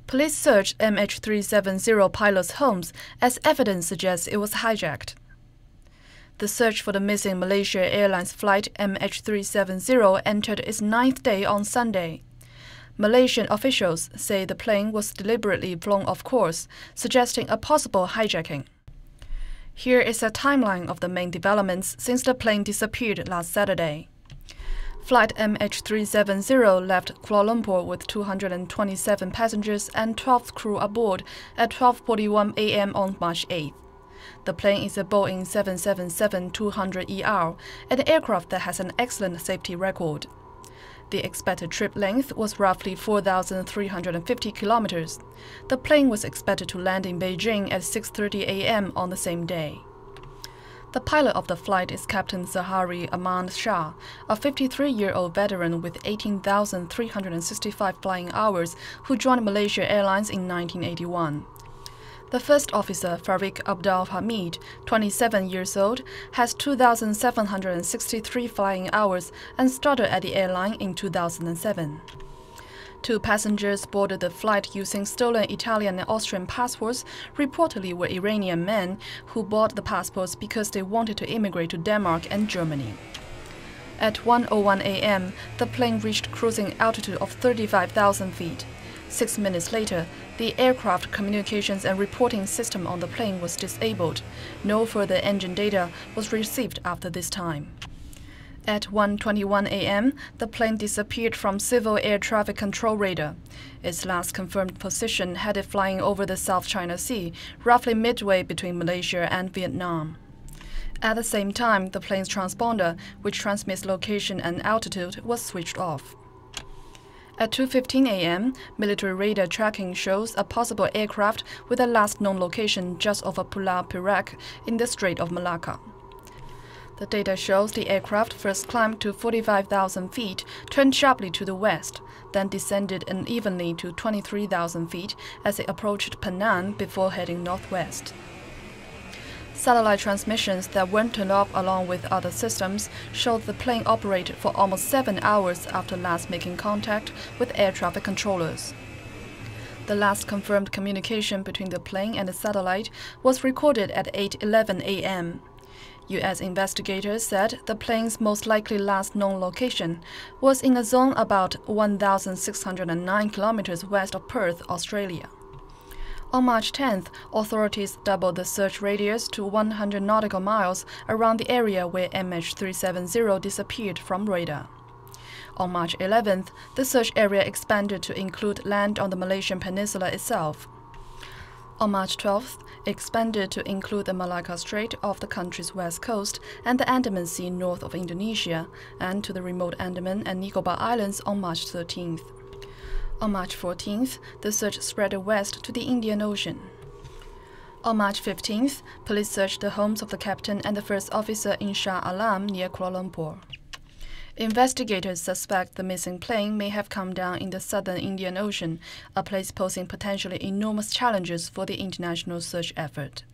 Police searched MH370 pilot's homes as evidence suggests it was hijacked. The search for the missing Malaysia Airlines flight MH370 entered its 9th day on Sunday. Malaysian officials say the plane was deliberately blown off course, suggesting a possible hijacking. Here is a timeline of the main developments since the plane disappeared last Saturday. Flight MH370 left Kuala Lumpur with 227 passengers and 12 crew aboard at 12:41 a.m. on March 8. The plane is a Boeing 777-200ER, an aircraft that has an excellent safety record. The expected trip length was roughly 4,350 kilometers. The plane was expected to land in Beijing at 6:30 a.m. on the same day. The pilot of the flight is Captain Zahari Ahmad Shah, a 53-year-old veteran with 18,365 flying hours who joined Malaysia Airlines in 1981. The first officer, Farik Abdul Hamid, 27 years old, has 2,763 flying hours and started at the airline in 2007. Two passengers boarded the flight using stolen Italian and Austrian passports, reportedly were Iranian men who bought the passports because they wanted to immigrate to Denmark and Germany. At 1:01 a.m., the plane reached cruising altitude of 35,000 feet. 6 minutes later, the aircraft communications and reporting system on the plane was disabled. No further engine data was received after this time. At 1:21 a.m., the plane disappeared from Civil Air Traffic Control radar. Its last confirmed position had it flying over the South China Sea, roughly midway between Malaysia and Vietnam. At the same time, the plane's transponder, which transmits location and altitude, was switched off. At 2:15 a.m., military radar tracking shows a possible aircraft with a last known location just over Pulau Perak in the Strait of Malacca. The data shows the aircraft first climbed to 45,000 feet, turned sharply to the west, then descended unevenly to 23,000 feet as it approached Penang before heading northwest. Satellite transmissions that weren't turned off along with other systems showed the plane operated for almost 7 hours after last making contact with air traffic controllers. The last confirmed communication between the plane and the satellite was recorded at 8:11 a.m. U.S. investigators said the plane's most likely last known location was in a zone about 1,609 kilometers west of Perth, Australia. On March 10th, authorities doubled the search radius to 100 nautical miles around the area where MH370 disappeared from radar. On March 11th, the search area expanded to include land on the Malaysian peninsula itself. On March 12th, it expanded to include the Malacca Strait off the country's west coast and the Andaman Sea north of Indonesia, and to the remote Andaman and Nicobar Islands on March 13th. On March 14th, the search spread west to the Indian Ocean. On March 15th, police searched the homes of the captain and the first officer in Shah Alam near Kuala Lumpur. Investigators suspect the missing plane may have come down in the southern Indian Ocean, a place posing potentially enormous challenges for the international search effort.